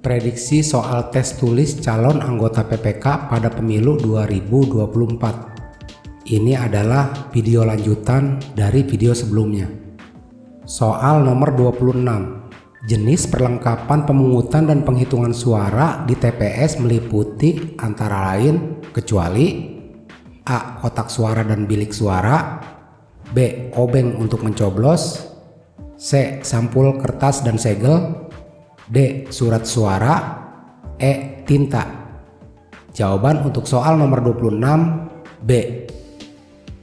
Prediksi soal tes tulis calon anggota PPK pada pemilu 2024. Ini adalah video lanjutan dari video sebelumnya. Soal nomor 26. Jenis perlengkapan pemungutan dan penghitungan suara di TPS meliputi antara lain kecuali A. Kotak suara dan bilik suara, B. Obeng untuk mencoblos, C. Sampul kertas dan segel, D. Surat suara, E. Tinta. Jawaban untuk soal nomor 26 B.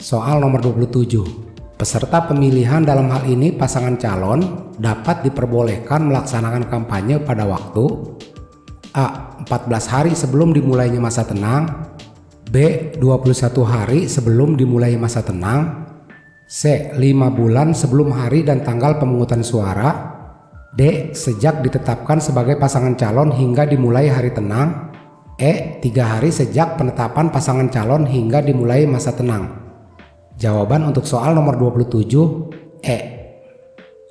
Soal nomor 27. Peserta pemilihan dalam hal ini pasangan calon dapat diperbolehkan melaksanakan kampanye pada waktu A. 14 hari sebelum dimulainya masa tenang, B. 21 hari sebelum dimulai masa tenang, C. 5 bulan sebelum hari dan tanggal pemungutan suara, D. Sejak ditetapkan sebagai pasangan calon hingga dimulai hari tenang, E. 3 hari sejak penetapan pasangan calon hingga dimulai masa tenang. Jawaban untuk soal nomor 27 E.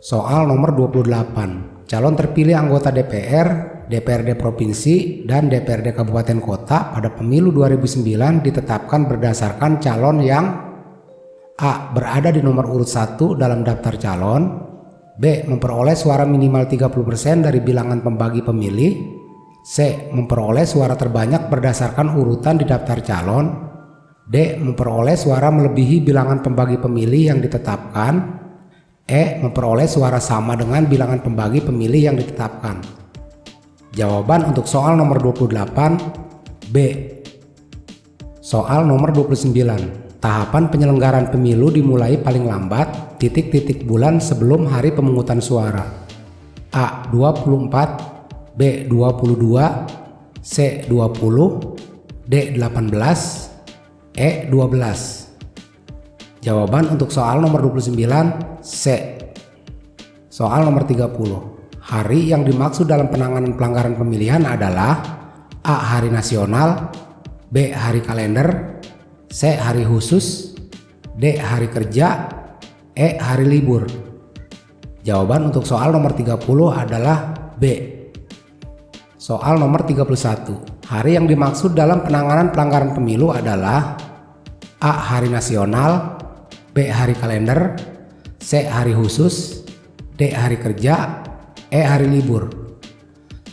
Soal nomor 28. Calon terpilih anggota DPR, DPRD Provinsi, dan DPRD Kabupaten Kota pada pemilu 2009 ditetapkan berdasarkan calon yang A. Berada di nomor urut 1 dalam daftar calon, B. Memperoleh suara minimal 30% dari bilangan pembagi pemilih, C. Memperoleh suara terbanyak berdasarkan urutan di daftar calon, D. Memperoleh suara melebihi bilangan pembagi pemilih yang ditetapkan, E. Memperoleh suara sama dengan bilangan pembagi pemilih yang ditetapkan. Jawaban untuk soal nomor 28 B. Soal nomor 29. Tahapan penyelenggaraan pemilu dimulai paling lambat titik-titik bulan sebelum hari pemungutan suara. A. 24, B. 22, C. 20, D. 18, E. 12. Jawaban untuk soal nomor 29 C. Soal nomor 30. Hari yang dimaksud dalam penanganan pelanggaran pemilihan adalah A. Hari nasional, B. Hari kalender, C. Hari khusus, D. Hari kerja, E. Hari libur. Jawaban untuk soal nomor 30 adalah B. Soal nomor 31. Hari yang dimaksud dalam penanganan pelanggaran pemilu adalah A. Hari nasional, B. Hari kalender, C. Hari khusus, D. Hari kerja, E. Hari libur.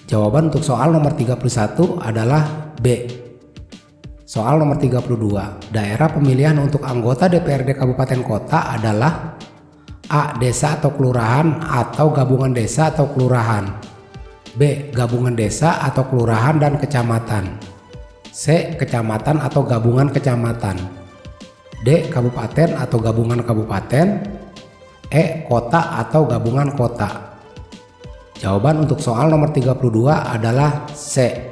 Jawaban untuk soal nomor 31 adalah B. Soal nomor 32. Daerah pemilihan untuk anggota DPRD Kabupaten Kota adalah A. Desa atau kelurahan atau gabungan desa atau kelurahan, B. Gabungan desa atau kelurahan dan kecamatan, C. Kecamatan atau gabungan kecamatan, D. Kabupaten atau gabungan kabupaten, E. Kota atau gabungan kota. Jawaban untuk soal nomor 32 adalah C.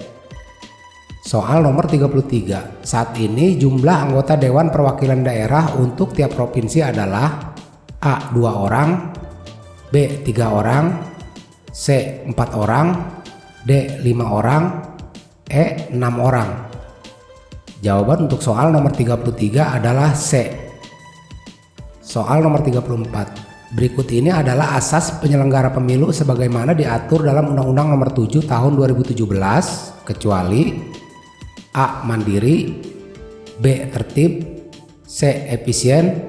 Soal nomor 33. Saat ini jumlah anggota Dewan Perwakilan Daerah untuk tiap provinsi adalah A. 2 orang, B. 3 orang, C. 4 orang, D. 5 orang, E. 6 orang. Jawaban untuk soal nomor 33 adalah C. Soal nomor 34. Berikut ini adalah asas penyelenggara pemilu sebagaimana diatur dalam Undang-Undang Nomor 7 Tahun 2017 kecuali A. Mandiri, B. Tertib, C. Efisien,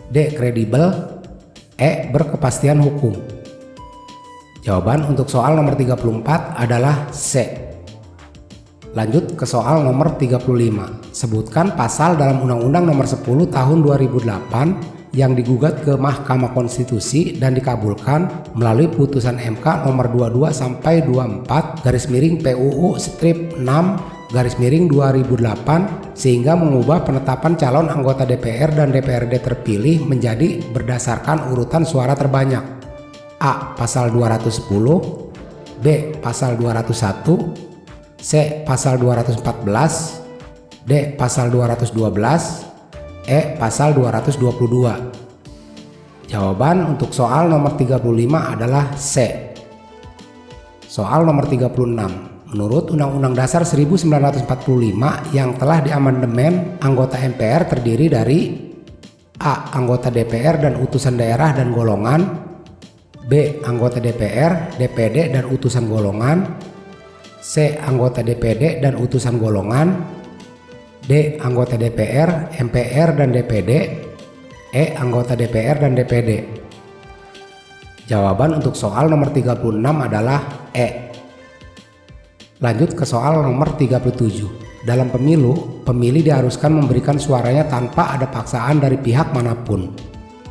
D. Kredibel, E. Berkepastian hukum. Jawaban untuk soal nomor 34 adalah C. Lanjut ke soal nomor 35. Sebutkan pasal dalam Undang-Undang Nomor 10 Tahun 2008 yang digugat ke Mahkamah Konstitusi dan dikabulkan melalui putusan MK nomor 22 sampai 24 PUU strip 6/2008 sehingga mengubah penetapan calon anggota DPR dan DPRD terpilih menjadi berdasarkan urutan suara terbanyak. A. Pasal 210, B. Pasal 201, C. Pasal 214, D. Pasal 212, E. Pasal 222. Jawaban untuk soal nomor 35 adalah C. Soal nomor 36. Menurut Undang-Undang Dasar 1945 yang telah diamandemen, anggota MPR terdiri dari A. Anggota DPR dan utusan daerah dan golongan, B. Anggota DPR, DPD dan utusan golongan, C. Anggota DPD dan utusan golongan. D. Anggota DPR, MPR, dan DPD. E. Anggota DPR dan DPD. Jawaban untuk soal nomor 36 adalah E. Lanjut ke soal nomor 37. Dalam pemilu, pemilih diharuskan memberikan suaranya tanpa ada paksaan dari pihak manapun.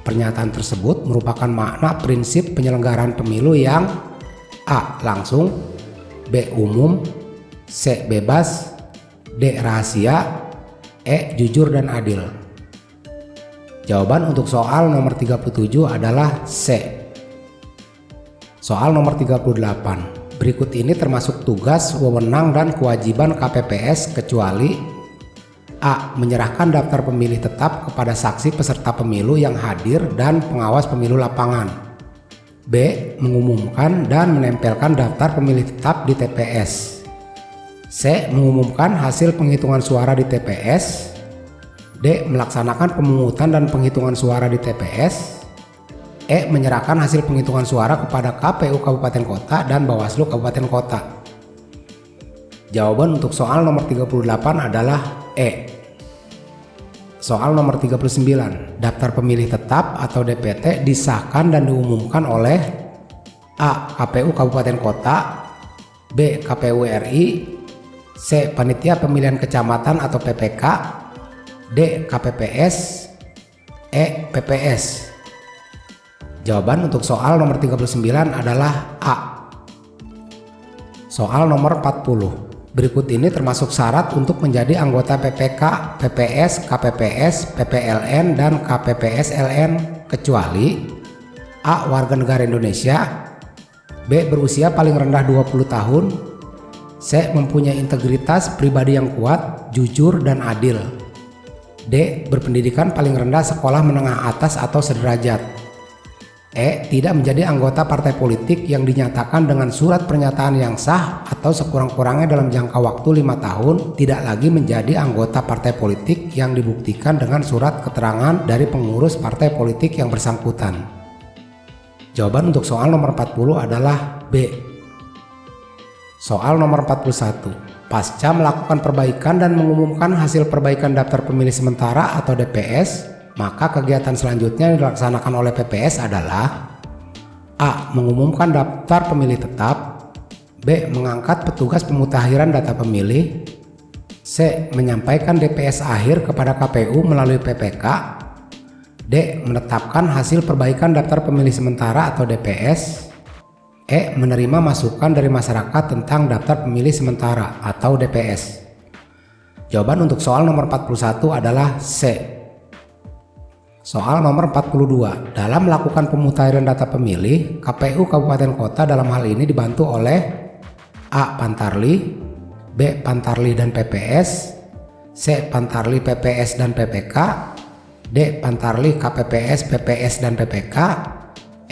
Pernyataan tersebut merupakan makna prinsip penyelenggaraan pemilu yang A. Langsung, B. Umum, C. Bebas, D. Rahasia, E. Jujur dan adil. Jawaban untuk soal nomor 37 adalah C. Soal nomor 38. Berikut ini termasuk tugas, wewenang, dan kewajiban KPPS kecuali A. Menyerahkan daftar pemilih tetap kepada saksi peserta pemilu yang hadir dan pengawas pemilu lapangan. B. Mengumumkan dan menempelkan daftar pemilih tetap di TPS. C. Mengumumkan hasil penghitungan suara di TPS. D. Melaksanakan pemungutan dan penghitungan suara di TPS. E. Menyerahkan hasil penghitungan suara kepada KPU Kabupaten Kota dan Bawaslu Kabupaten Kota. Jawaban untuk soal nomor 38 adalah E. Soal nomor 39. Daftar pemilih tetap atau DPT disahkan dan diumumkan oleh A. KPU Kabupaten Kota, B. KPU RI, C. Panitia Pemilihan Kecamatan atau PPK, D. KPPS, E. PPS. Jawaban untuk soal nomor 39 adalah A. Soal nomor 40. Berikut ini termasuk syarat untuk menjadi anggota PPK, PPS, KPPS, PPLN, dan KPPSLN kecuali A. Warga negara Indonesia, B. Berusia paling rendah 20 tahun, C. Mempunyai integritas pribadi yang kuat, jujur, dan adil, D. Berpendidikan paling rendah sekolah menengah atas atau sederajat, E. Tidak menjadi anggota partai politik yang dinyatakan dengan surat pernyataan yang sah atau sekurang-kurangnya dalam jangka waktu 5 tahun tidak lagi menjadi anggota partai politik yang dibuktikan dengan surat keterangan dari pengurus partai politik yang bersangkutan. Jawaban untuk soal nomor 40 adalah B. Soal nomor 41. Pasca melakukan perbaikan dan mengumumkan hasil perbaikan daftar pemilih sementara atau DPS, maka kegiatan selanjutnya yang dilaksanakan oleh PPS adalah A. Mengumumkan daftar pemilih tetap, B. Mengangkat petugas pemutakhiran data pemilih, C. Menyampaikan DPS akhir kepada KPU melalui PPK, D. Menetapkan hasil perbaikan daftar pemilih sementara atau DPS, E. Menerima masukan dari masyarakat tentang daftar pemilih sementara atau DPS. Jawaban untuk soal nomor 41 adalah C. Soal nomor 42. Dalam melakukan pemutakhiran data pemilih, KPU Kabupaten Kota dalam hal ini dibantu oleh A. Pantarli, B. Pantarli dan PPS, C. Pantarli PPS dan PPK, D. Pantarli KPPS, PPS dan PPK,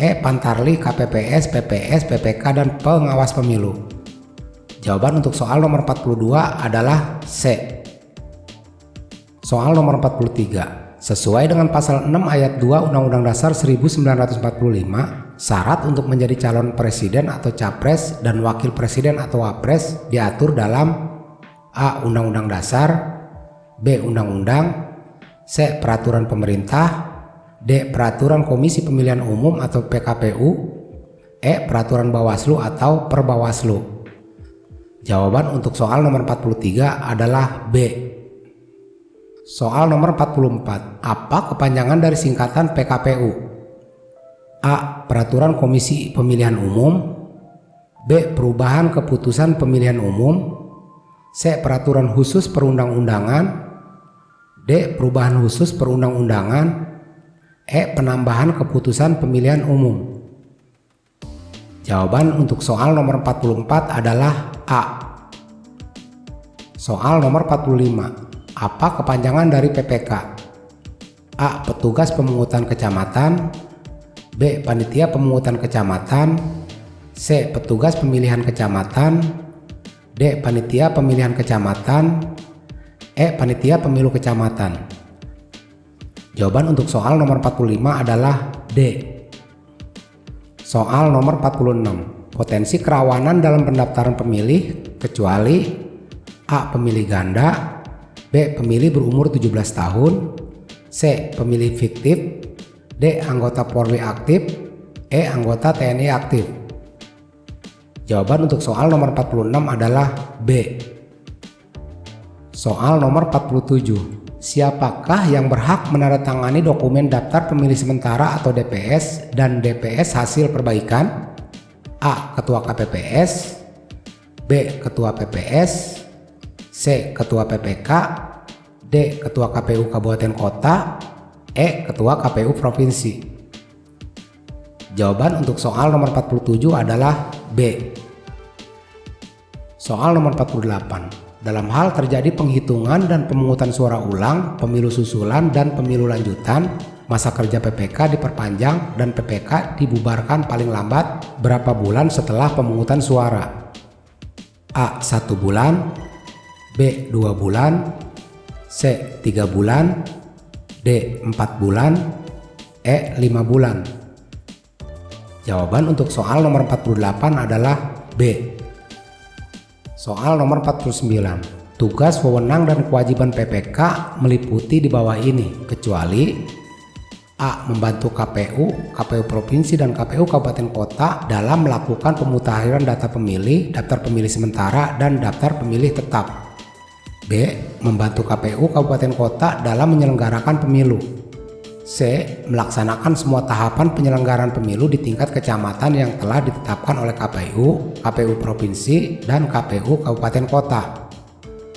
E. Pantarli KPPS, PPS, PPK dan pengawas pemilu. Jawaban untuk soal nomor 42 adalah C. Soal nomor 43. Sesuai dengan pasal 6 ayat 2 Undang-Undang Dasar 1945, syarat untuk menjadi calon presiden atau capres dan wakil presiden atau wapres diatur dalam A. Undang-Undang Dasar, B. Undang-Undang, C. Peraturan Pemerintah, D. Peraturan Komisi Pemilihan Umum atau PKPU, E. Peraturan Bawaslu atau Perbawaslu. Jawaban untuk soal nomor 43 adalah B. Soal nomor 44. Apa kepanjangan dari singkatan PKPU? A. Peraturan Komisi Pemilihan Umum, B. Perubahan Keputusan Pemilihan Umum, C. Peraturan Khusus Perundang-undangan, D. Perubahan Khusus Perundang-undangan, E. Penambahan Keputusan Pemilihan Umum. Jawaban untuk soal nomor 44 adalah A. Soal nomor 45. Apa kepanjangan dari PPK? A. Petugas Pemungutan Kecamatan, B. Panitia Pemungutan Kecamatan, C. Petugas Pemilihan Kecamatan, D. Panitia Pemilihan Kecamatan, E. Panitia Pemilu Kecamatan. Jawaban untuk soal nomor 45 adalah D. Soal nomor 46. Potensi kerawanan dalam pendaftaran pemilih kecuali A. Pemilih ganda, B. Pemilih berumur 17 tahun, C. Pemilih fiktif, D. Anggota Polri aktif, E. Anggota TNI aktif. Jawaban untuk soal nomor 46 adalah B. Soal nomor 47. Siapakah yang berhak menandatangani dokumen daftar pemilih sementara atau DPS dan DPS hasil perbaikan? A. Ketua KPPS, B. Ketua PPS, C. Ketua PPK, D. Ketua KPU Kabupaten Kota, E. Ketua KPU Provinsi. Jawaban untuk soal nomor 47 adalah B. Soal nomor 48. Dalam hal terjadi penghitungan dan pemungutan suara ulang, pemilu susulan dan pemilu lanjutan, masa kerja PPK diperpanjang dan PPK dibubarkan paling lambat berapa bulan setelah pemungutan suara? A. 1 bulan, B. 2 bulan, C. 3 bulan, D. 4 bulan, E. 5 bulan. Jawaban untuk soal nomor 48 adalah B. Soal nomor 49. Tugas, wewenang, dan kewajiban PPK meliputi di bawah ini, kecuali A. Membantu KPU, KPU Provinsi, dan KPU Kabupaten Kota dalam melakukan pemutakhiran data pemilih, daftar pemilih sementara, dan daftar pemilih tetap. B. Membantu KPU Kabupaten Kota dalam menyelenggarakan pemilu. C. Melaksanakan semua tahapan penyelenggaraan pemilu di tingkat kecamatan yang telah ditetapkan oleh KPU, KPU Provinsi, dan KPU Kabupaten Kota.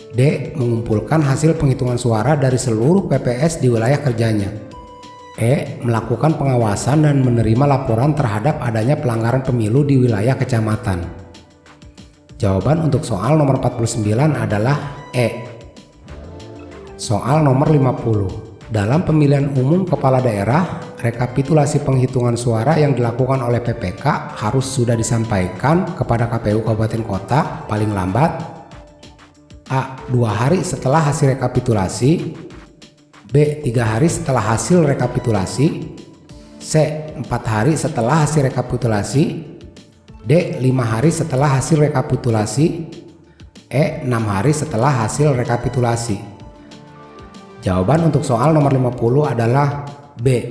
D. Mengumpulkan hasil penghitungan suara dari seluruh PPS di wilayah kerjanya. E. Melakukan pengawasan dan menerima laporan terhadap adanya pelanggaran pemilu di wilayah kecamatan. Jawaban untuk soal nomor 49 adalah E. Soal nomor 50. Dalam pemilihan umum kepala daerah, rekapitulasi penghitungan suara yang dilakukan oleh PPK harus sudah disampaikan kepada KPU Kabupaten Kota paling lambat A. 2 hari setelah hasil rekapitulasi, B. 3 hari setelah hasil rekapitulasi, C. 4 hari setelah hasil rekapitulasi, D. 5 hari setelah hasil rekapitulasi, E. 6 hari setelah hasil rekapitulasi. Jawaban untuk soal nomor 50 adalah B.